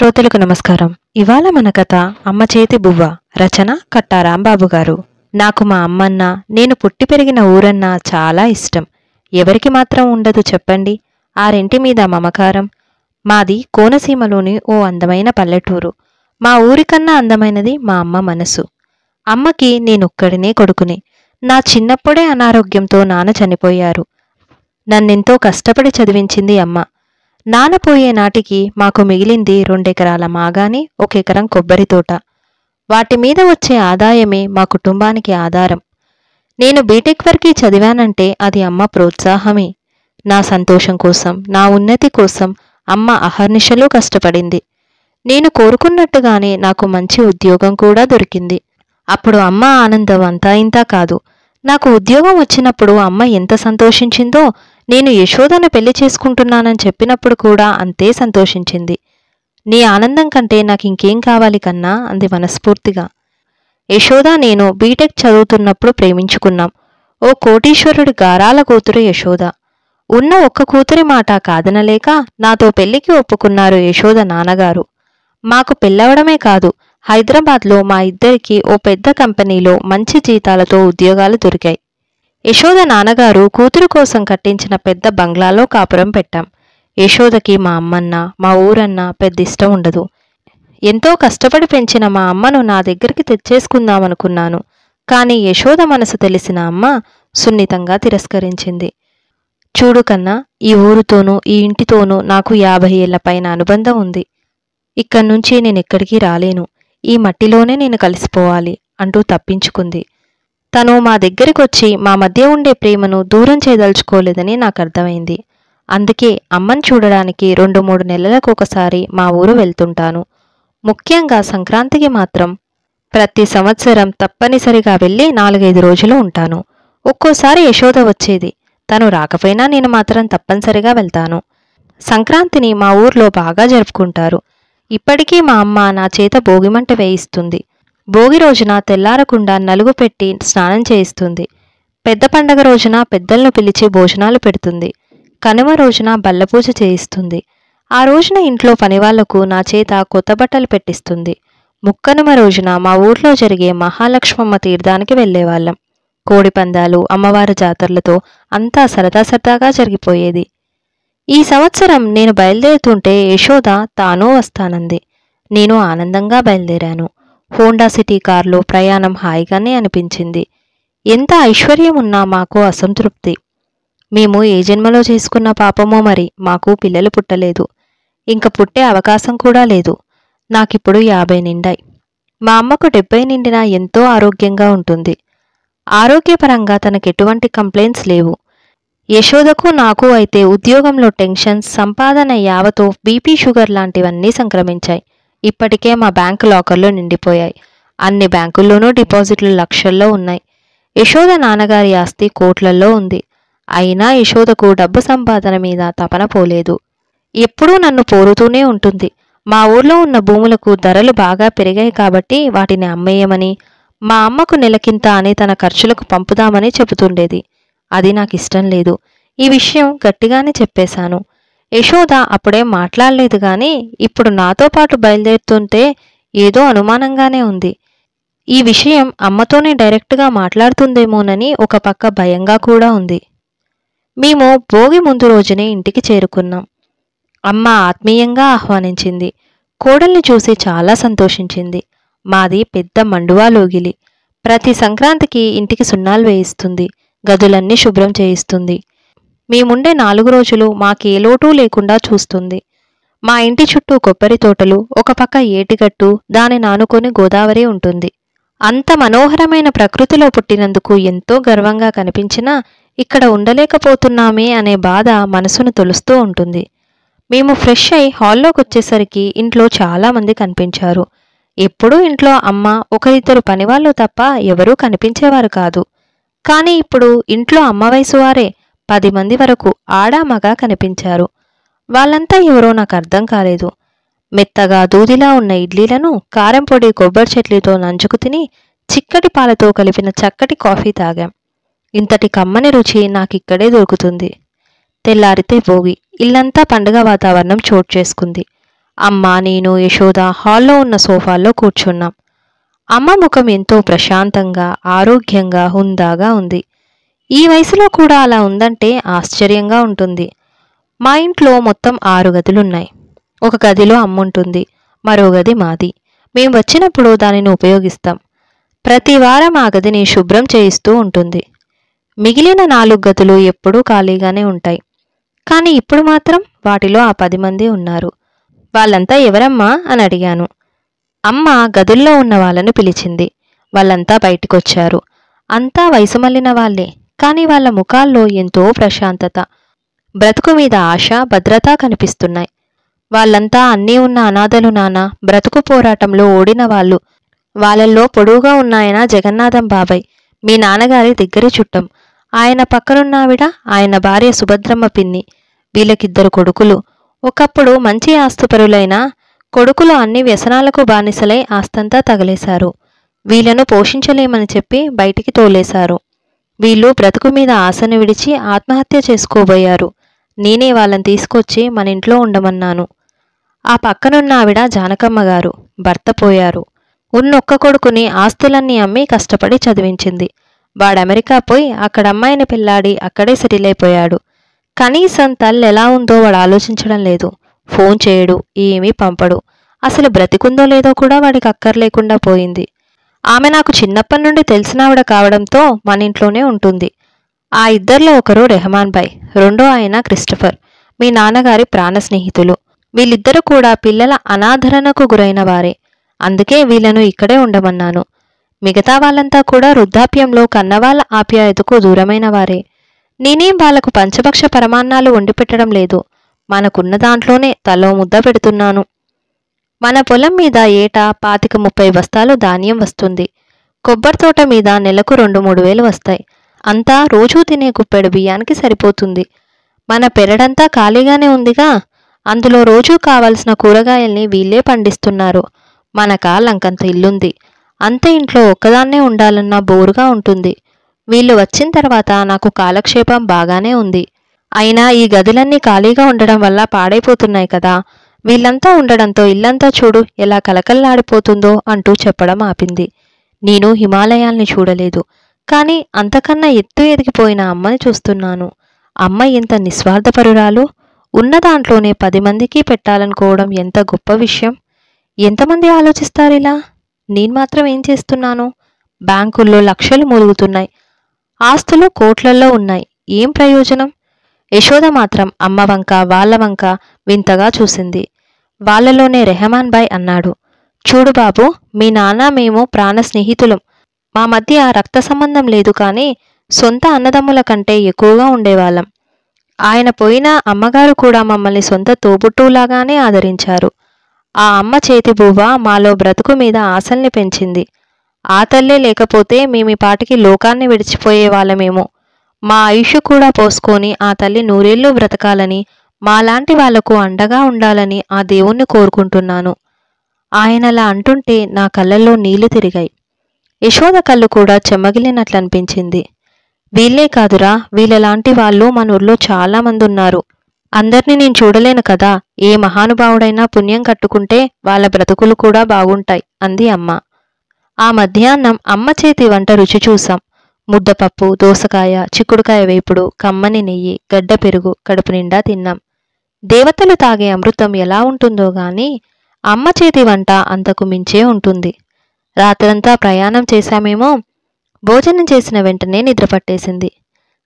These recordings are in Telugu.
శ్రోతలకు నమస్కారం. ఇవాళ మన కథ అమ్మ చేతి బువ్వ. రచన కట్టా రాంబాబు గారు. నాకు మా అమ్మన్న, నేను పుట్టి పెరిగిన ఊరన్న చాలా ఇష్టం. ఎవరికి మాత్రం ఉండదు చెప్పండి ఆ రెంటి మీద మమకారం. మాది కోనసీమలోని ఓ అందమైన పల్లెటూరు. మా ఊరికన్నా అందమైనది మా అమ్మ మనసు. అమ్మకి నేనొక్కడినే కొడుకుని. నా చిన్నప్పుడే అనారోగ్యంతో నాన్న చనిపోయారు. నన్నెంతో కష్టపడి చదివించింది అమ్మ. నాన్న పోయే నాటికి మాకు మిగిలింది 2 ఎకరాల మాగాని, 1 ఎకరం కొబ్బరి తోట. వాటి మీద వచ్చే ఆదాయమే మా కుటుంబానికి ఆధారం. నేను బీటెక్ వరకు చదివానంటే అది అమ్మ ప్రోత్సాహమే. నా సంతోషం కోసం, నా ఉన్నతి కోసం అమ్మ అహర్నిశలు కష్టపడింది. నేను కోరుకున్నట్టుగానే నాకు మంచి ఉద్యోగం కూడా దొరికింది. అప్పుడు అమ్మ ఆనందం అంతా ఇంతా కాదు. నాకు ఉద్యోగం వచ్చినప్పుడు అమ్మ ఎంత సంతోషించిందో, నేను యశోదను పెళ్లి చేసుకుంటున్నానని చెప్పినప్పుడు కూడా అంతే సంతోషించింది. నీ ఆనందం కంటే నాకింకేం కావాలి కన్నా అంది మనస్ఫూర్తిగా. యశోద నేను బీటెక్ చదువుతున్నప్పుడు ప్రేమించుకున్నాం. ఓ కోటీశ్వరుడి గారాల కూతురు యశోద. ఉన్న ఒక్క కూతురి మాట కాదనలేక నాతో పెళ్లికి ఒప్పుకున్నారు యశోద నాన్నగారు. మాకు పెళ్ళవడమే కాదు, హైదరాబాద్లో మా ఇద్దరికీ ఓ పెద్ద కంపెనీలో మంచి జీతాలతో ఉద్యోగాలు దొరికాయి. యశోద నాన్నగారు కూతురు కోసం కట్టించిన పెద్ద బంగ్లాలో కాపురం పెట్టాం. యశోదకి మా అమ్మన్న, మా ఊరన్న పెద్ద ఇష్టం ఉండదు. ఎంతో కష్టపడి పెంచిన మా అమ్మను నా దగ్గరికి తెచ్చేసుకుందామనుకున్నాను. కాని యశోద మనసు తెలిసిన అమ్మ సున్నితంగా తిరస్కరించింది. చూడు కన్నా, ఈ ఊరుతోనూ ఈ ఇంటితోనూ నాకు 50 ఏళ్ల పైన అనుబంధం ఉంది. ఇక్కడ్నుంచి నేనెక్కడికి రాలేను. ఈ మట్టిలోనే నేను కలిసిపోవాలి అంటూ తప్పించుకుంది. తను మా దగ్గరికొచ్చి మా మధ్య ఉండే ప్రేమను దూరం చేయదలుచుకోలేదని నాకర్థమైంది. అందుకే అమ్మను చూడడానికి 2-3 నెలలకొకసారి మా ఊరు వెళ్తుంటాను. ముఖ్యంగా సంక్రాంతికి మాత్రం ప్రతి సంవత్సరం తప్పనిసరిగా వెళ్ళి 4-5 రోజులు ఉంటాను. ఒక్కోసారి యశోద వచ్చేది. తను రాకపోయినా నేను మాత్రం తప్పనిసరిగా వెళ్తాను. సంక్రాంతిని మా ఊర్లో బాగా జరుపుకుంటారు. ఇప్పటికీ మా అమ్మ నా చేత భోగిమంట వేయిస్తుంది. భోగి రోజున తెల్లారకుండా నలుగు పెట్టి స్నానం చేయిస్తుంది. పెద్ద పండగ రోజున పెద్దలను పిలిచి భోజనాలు పెడుతుంది. కనుమ రోజున బల్లపూజ చేయిస్తుంది. ఆ రోజున ఇంట్లో పనివాళ్లకు నా చేత కొత్త బట్టలు పెట్టిస్తుంది. ముక్కనుమ రోజున మా ఊర్లో జరిగే మహాలక్ష్మమ్మ తీర్థానికి వెళ్లేవాళ్లం. కోడిపందాలు, అమ్మవారి జాతరలతో అంతా సరదాగా జరిగిపోయేది. ఈ సంవత్సరం నేను బయలుదేరుతుంటే యశోద తానూ వస్తానంది. నేను ఆనందంగా బయలుదేరాను. హోండా సిటీ కారులో ప్రయాణం హాయిగానే అనిపించింది. ఎంత ఐశ్వర్యం ఉన్నా మాకు అసంతృప్తి. మేము ఏ జన్మలో చేసుకున్న పాపమో మరి మాకు పిల్లలు పుట్టలేదు. ఇంక పుట్టే అవకాశం కూడా లేదు. నాకిప్పుడు 50 నిండాయి. మా అమ్మకు 70 నిండినా ఎంతో ఆరోగ్యంగా ఉంటుంది. ఆరోగ్యపరంగా తనకెటువంటి కంప్లైంట్స్ లేవు. యశోదకు నాకు అయితే ఉద్యోగంలో టెన్షన్స్, సంపాదన యావతో బీపీ, షుగర్ లాంటివన్నీ సంక్రమించాయి. ఇప్పటికే మా బ్యాంకు లాకర్లు నిండిపోయాయి. అన్ని బ్యాంకుల్లోనూ డిపాజిట్లు లక్షల్లో ఉన్నాయి. యశోద నాన్నగారి ఆస్తి కోట్లల్లో ఉంది. అయినా యశోదకు డబ్బు సంపాదన మీద తపన పోలేదు. ఎప్పుడూ నన్ను పోరుతూనే ఉంటుంది. మా ఊర్లో ఉన్న భూములకు ధరలు బాగా పెరిగాయి కాబట్టి వాటిని అమ్మేయమని, మా అమ్మకు నెలకింత అని తన ఖర్చులకు పంపుదామని చెబుతుండేది. అది నాకిష్టం లేదు. ఈ విషయం గట్టిగానే చెప్పేశాను. యశోద అప్పుడేం మాట్లాడలేదు గాని ఇప్పుడు నాతో పాటు బయలుదేరుతుంటే ఏదో అనుమానంగానే ఉంది. ఈ విషయం అమ్మతోనే డైరెక్ట్గా మాట్లాడుతుందేమోనని ఒక పక్క భయంగా కూడా ఉంది. మేము భోగి ముందు రోజునే ఇంటికి చేరుకున్నాం. అమ్మ ఆత్మీయంగా ఆహ్వానించింది. కోడల్ని చూసి చాలా సంతోషించింది. మాది పెద్ద మండువా లోగిలి. ప్రతి సంక్రాంతికి ఇంటికి సున్నాలు వేయిస్తుంది. గదులన్నీ శుభ్రం చేయిస్తుంది. మేముండే 4 రోజులు మాకే లోటు లేకుండా చూస్తుంది. మా ఇంటి చుట్టూ కొబ్బరి తోటలు, ఒక పక్క ఏటిగట్టు, దానిని ఆనుకొని గోదావరి ఉంటుంది. అంత మనోహరమైన ప్రకృతిలో పుట్టినందుకు ఎంతో గర్వంగా కనిపించినా ఇక్కడ ఉండలేకపోతున్నామే అనే బాధ మనసును తొలుస్తూ ఉంటుంది. మేము ఫ్రెష్ అయి హాల్లోకొచ్చేసరికి ఇంట్లో చాలామంది కనిపించారు. ఎప్పుడూ ఇంట్లో అమ్మ, 1-2 పనివాళ్లు తప్ప ఎవరూ కనిపించేవారు కాదు. కానీ ఇప్పుడు ఇంట్లో అమ్మ వయసు వారే 10 మంది వరకు ఆడా మగా కనిపించారు. వాళ్ళంతా ఎవరో నాకు అర్థం కాలేదు. మెత్తగా దూదిలా ఉన్న ఇడ్లీలను కారంపొడి, కొబ్బరి చెట్లతో నంచుకు తిని చిక్కటి పాలతో కలిపిన చక్కటి కాఫీ తాగాం. ఇంతటి కమ్మని రుచి నాకిక్కడే దొరుకుతుంది. తెల్లారితే భోగి. ఇల్లంతా పండుగ వాతావరణం చోటు చేసుకుంది. అమ్మ, నేను, యశోద హాల్లో ఉన్న సోఫాల్లో కూర్చున్నాం. అమ్మ ముఖం ఎంతో ప్రశాంతంగా, ఆరోగ్యంగా, హుందాగా ఉంది. ఈ వయసులో కూడా అలా ఉందంటే ఆశ్చర్యంగా ఉంటుంది. మా ఇంట్లో మొత్తం 6 గదులున్నాయి. ఒక గదిలో అమ్ముంటుంది, మరో గది మాది. మేం వచ్చినప్పుడు దానిని ఉపయోగిస్తాం. ప్రతి వారం ఆ గదిని శుభ్రం చేయిస్తూ ఉంటుంది. మిగిలిన 4 గదులు ఎప్పుడూ ఖాళీగానే ఉంటాయి. కానీ ఇప్పుడు మాత్రం వాటిలో ఆ 10 మంది ఉన్నారు. వాళ్ళంతా ఎవరమ్మా అని అడిగాను. అమ్మ గదుల్లో ఉన్న వాళ్ళను పిలిచింది. వాళ్ళంతా బయటికొచ్చారు. అంతా వయసు మళ్ళిన వాళ్లే, కానీ వాళ్ళ ముఖాల్లో ఎంతో ప్రశాంతత, బ్రతుకు మీద ఆశ, భద్రత కనిపిస్తున్నాయి. వాళ్ళంతా అన్నీ ఉన్న అనాథలు నాన్న, బ్రతుకు పోరాటంలో ఓడిన వాళ్ళు. వాళ్ళల్లో పొడువుగా ఉన్నాయన జగన్నాథం బాబాయ్, మీ నాన్నగారి దగ్గరి చుట్టం. ఆయన పక్కనున్నావిడ ఆయన భార్య సుభద్రమ్మ పిన్ని. వీళ్ళకిద్దరు కొడుకులు. ఒకప్పుడు మంచి ఆస్తుపరులైన కొడుకులు అన్ని వ్యసనాలకు బానిసలై ఆస్తంతా తగలేశారు. వీళ్లను పోషించలేమని చెప్పి బయటికి తోలేశారు. వీళ్ళు బ్రతుకు మీద ఆశను విడిచి ఆత్మహత్య చేసుకోబోయారు. నేనే వాళ్ళని తీసుకొచ్చి మన ఇంట్లో ఉండమన్నాను. ఆ పక్కనున్న ఆవిడ జానకమ్మగారు, భర్త పోయారు. ఉన్నొక్క కొడుకుని ఆస్తులన్నీ అమ్మి కష్టపడి చదివించింది. వాడు అమెరికా పోయి అక్కడ అమ్మాయిని పెళ్లాడి అక్కడే సెటిల్ అయిపోయాడు. కనీసం తల్లి ఎలా ఉందో వాడు ఆలోచించడం లేదు. ఫోన్ చేయడు, ఏమీ పంపడు. అసలు బ్రతికుందో లేదో కూడా వాడికి అక్కర్లేకుండా పోయింది. ఆమె నాకు చిన్నప్పటి నుండి తెలిసినావిడ కావడంతో మన ఇంట్లోనే ఉంటుంది. ఆ ఇద్దరిలో ఒకరు రెహమాన్ భాయ్, రెండో ఆయన క్రిస్టఫర్, మీ నాన్నగారి ప్రాణ స్నేహితులు. వీళ్ళిద్దరూ కూడా పిల్లల అనాదరణకు గురైన వారే. అందుకే వీళ్లను ఇక్కడే ఉండమన్నాను. మిగతా వాళ్ళంతా కూడా వృద్ధాప్యంలో కన్నవాళ్ల ఆప్యాయతకు దూరమైన వారే. నేనేం వాళ్లకు పంచభక్ష పరమాన్నాలు వండిపెట్టడం లేదు. మనకున్న దాంట్లోనే తలో ముద్ద పెడుతున్నాను. మన పొలం మీద ఏటా 25-30 బస్తాలు ధాన్యం వస్తుంది. కొబ్బరితోట మీద నెలకు 2-3 వేలు వస్తాయి. అంతా రోజూ తినే గుప్పెడు బియ్యానికి సరిపోతుంది. మన పెరడంతా ఖాళీగానే ఉందిగా, అందులో రోజూ కావలసిన కూరగాయల్ని వీళ్లే పండిస్తున్నారు. మనకా లంకంత ఇల్లుంది. అంత ఇంట్లో ఒక్కదాన్నే ఉండాలన్నా బోరుగా ఉంటుంది. వీళ్ళు వచ్చిన తర్వాత నాకు కాలక్షేపం బాగానే ఉంది. అయినా ఈ గదులన్నీ ఖాళీగా ఉండడం వల్ల పాడైపోతున్నాయి కదా. వీళ్ళంతా ఉండడంతో ఇల్లంతా చూడు ఎలా కలకల్లాడిపోతుందో అంటూ చెప్పడం ఆపింది. నేను హిమాలయాల్ని చూడలేదు, కానీ అంతకన్నా ఎత్తు ఎదిగిపోయిన అమ్మని చూస్తున్నాను. అమ్మ ఎంత నిస్వార్థపరురాలు. ఉన్న దాంట్లోనే 10 మందికి పెట్టాలనుకోవడం ఎంత గొప్ప విషయం. ఎంతమంది ఆలోచిస్తారిలా? నేను మాత్రం ఏం చేస్తున్నాను? బ్యాంకుల్లో లక్షలు మూలుగుతున్నాయి. ఆస్తులు కోట్లల్లో ఉన్నాయి. ఏం ప్రయోజనం? యశోద మాత్రం అమ్మ వంక వాళ్ళ వంక వింతగా చూసింది. వాళ్ళలోనే రెహమాన్ భాయ్ అన్నాడు, చూడు బాబు, మీ నాన్న మేము ప్రాణ స్నేహితులం. మా మధ్య రక్త సంబంధం లేదు, కానీ సొంత అన్నదమ్ముల కంటే ఎక్కువగా ఉండేవాళ్ళం. ఆయన పోయినా అమ్మగారు కూడా మమ్మల్ని సొంత తోబుట్టువులాగానే ఆదరించారు. ఆ అమ్మ చేతి బువ్వ మాలో బ్రతుకు మీద ఆశల్ని పెంచింది. ఆ తల్లే లేకపోతే మేమీ పాటికి లోకాన్ని విడిచిపోయే వాళ్ళమేమో. మా ఆయుష్ కూడా పోసుకొని ఆ తల్లి 100 ఏళ్ళు బ్రతకాలని, మాలాంటి వాళ్లకు అండగా ఉండాలని ఆ దేవుణ్ణి కోరుకుంటున్నాను. ఆయనలా అంటుంటే నా కళ్ళల్లో నీళ్లు తిరిగాయి. యశోద కళ్ళు కూడా చెమ్మగిలినట్లనిపించింది. వీళ్లే కాదురా, వీళ్ళలాంటి వాళ్ళు మన ఊర్లో చాలామంది ఉన్నారు. అందర్నీ నేను చూడలేను కదా. ఏ మహానుభావుడైనా పుణ్యం కట్టుకుంటే వాళ్ళ బ్రతుకులు కూడా బాగుంటాయి అంది అమ్మ. ఆ మధ్యాహ్నం అమ్మ చేతి వంట రుచి చూశాం. ముద్దపప్పు, దోసకాయ, చిక్కుడుకాయ వేపుడు, కమ్మని నెయ్యి, గడ్డ పెరుగు కడుపు నిండా తిన్నాం. దేవతలు తాగే అమృతం ఎలా ఉంటుందో గాని అమ్మ చేతి వంట అంతకు మించే ఉంటుంది. రాత్రంతా ప్రయాణం చేశామేమో. భోజనం చేసిన వెంటనే నిద్రపట్టేసింది.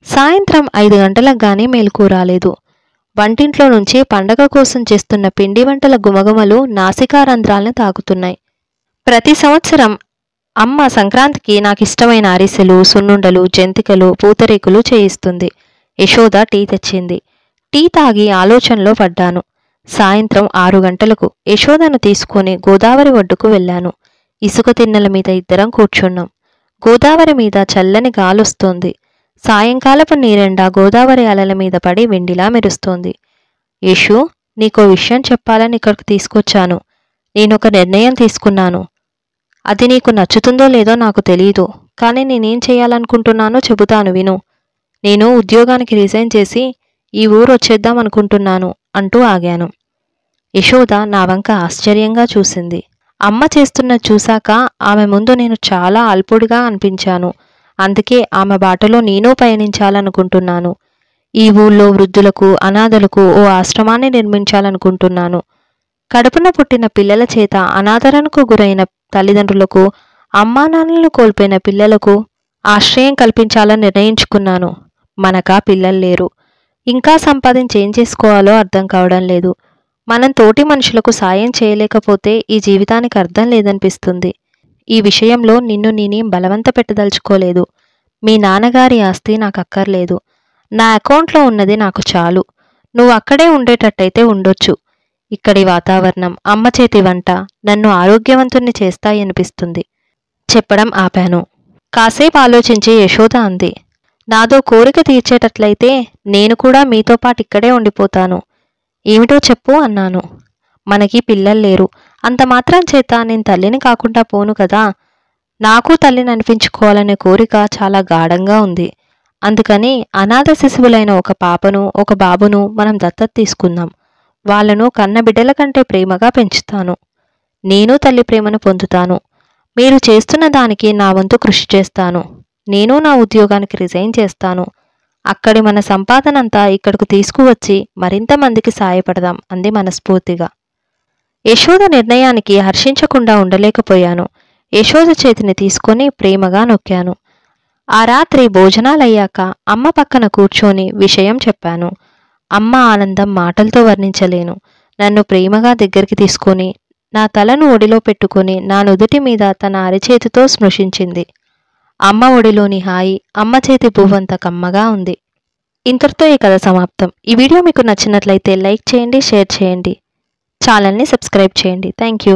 సాయంత్రం 5 గంటలకు గానీ మేలుకు రాలేదు. వంటింట్లో నుంచి పండగ కోసం చేస్తున్న పిండి వంటల గుమగుమలు నాసికారంధ్రాలను తాకుతున్నాయి. ప్రతి సంవత్సరం అమ్మ సంక్రాంతికి నాకిష్టమైన అరిసెలు, సున్నుండలు, జంతికలు, పూతరేకులు చేయిస్తుంది. యశోద టీ తెచ్చింది. టీ తాగి ఆలోచనలో పడ్డాను. సాయంత్రం 6 గంటలకు యశోదను తీసుకుని గోదావరి ఒడ్డుకు వెళ్ళాను. ఇసుక తిన్నెల మీద ఇద్దరం కూర్చున్నాం. గోదావరి మీద చల్లని గాలొస్తోంది. సాయంకాలపు నీరెండా గోదావరి అలల మీద పడి వెండిలా మెరుస్తోంది. యశు, నీకో విషయం చెప్పాలని ఇక్కడికి తీసుకొచ్చాను. నేనొక నిర్ణయం తీసుకున్నాను. అది నీకు నచ్చుతుందో లేదో నాకు తెలీదు, కానీ నేనేం చేయాలనుకుంటున్నానో చెబుతాను విను. నేను ఉద్యోగానికి రిజైన్ చేసి ఈ ఊరు వచ్చేద్దాం అనుకుంటున్నాను అంటూ ఆగాను. యశోద నా వంక ఆశ్చర్యంగా చూసింది. అమ్మ చేస్తున్నది చూశాక ఆమె ముందు నేను చాలా అల్పుడిగా అనిపించాను. అందుకే ఆమె బాటలో నేను పయనించాలనుకుంటున్నాను. ఈ ఊళ్ళో వృద్ధులకు, అనాథలకు ఓ ఆశ్రమాన్ని నిర్మించాలనుకుంటున్నాను. కడుపున పుట్టిన పిల్లల చేత అనాదరణకు గురైన తల్లిదండ్రులకు, అమ్మానాన్నలను కోల్పోయిన పిల్లలకు ఆశ్రయం కల్పించాలని నిర్ణయించుకున్నాను. మనకా పిల్లలు లేరు. ఇంకా సంపాదించి ఏం చేసుకోవాలో అర్థం కావడం లేదు. మనం తోటి మనుషులకు సాయం చేయలేకపోతే ఈ జీవితానికి అర్థం లేదనిపిస్తుంది. ఈ విషయంలో నిన్ను నేనేం బలవంత పెట్టదలుచుకోలేదు. మీ నాన్నగారి ఆస్తి నాకు అక్కర్లేదు. నా అకౌంట్లో ఉన్నది నాకు చాలు. నువ్వు అక్కడే ఉండేటట్టయితే ఉండొచ్చు. ఇక్కడి వాతావరణం, అమ్మ చేతి వంట నన్ను ఆరోగ్యవంతుణ్ణి చేస్తాయనిపిస్తుంది. చెప్పడం ఆపాను. కాసేపు ఆలోచించి యశోద అంది, నాదో కోరిక తీర్చేటట్లయితే నేను కూడా మీతో పాటు ఇక్కడే ఉండిపోతాను. ఏమిటో చెప్పు అన్నాను. మనకి పిల్లలు లేరు. అంత మాత్రం చేత నేను తల్లిని కాకుండా పోను కదా. నాకు తల్లిని అనిపించుకోవాలనే కోరిక చాలా గాఢంగా ఉంది. అందుకని అనాథ శిశువులైన ఒక పాపను, ఒక బాబును మనం దత్తత తీసుకుందాం. వాళ్లను కన్న బిడ్డల కంటే ప్రేమగా పెంచుతాను. నేను తల్లి ప్రేమను పొందుతాను. మీరు చేస్తున్న దానికి నా వంతు కృషి చేస్తాను. నేను నా ఉద్యోగానికి రిజైన్ చేస్తాను. అక్కడి మన సంపాదనంతా ఇక్కడకు తీసుకువచ్చి మరింత మందికి సాయపడదాం అంది మనస్ఫూర్తిగా. యశోద నిర్ణయానికి హర్షించకుండా ఉండలేకపోయాను. యశోద చేతిని తీసుకొని ప్రేమగా నొక్కాను. ఆ రాత్రి భోజనాలయ్యాక అమ్మ పక్కన కూర్చొని విషయం చెప్పాను. అమ్మ ఆనందం మాటలతో వర్ణించలేను. నన్ను ప్రేమగా దగ్గరికి తీసుకొని నా తలను ఒడిలో పెట్టుకుని నా నుదుటి మీద తన అరిచేతితో స్పృశించింది. అమ్మ ఒడిలోని హాయి అమ్మ చేతి పువ్వంత కమ్మగా ఉంది. ఇంతటితో ఈ కథ సమాప్తం. ఈ వీడియో మీకు నచ్చినట్లయితే లైక్ చేయండి, షేర్ చేయండి, ఛానల్ని సబ్స్క్రైబ్ చేయండి. Thank you.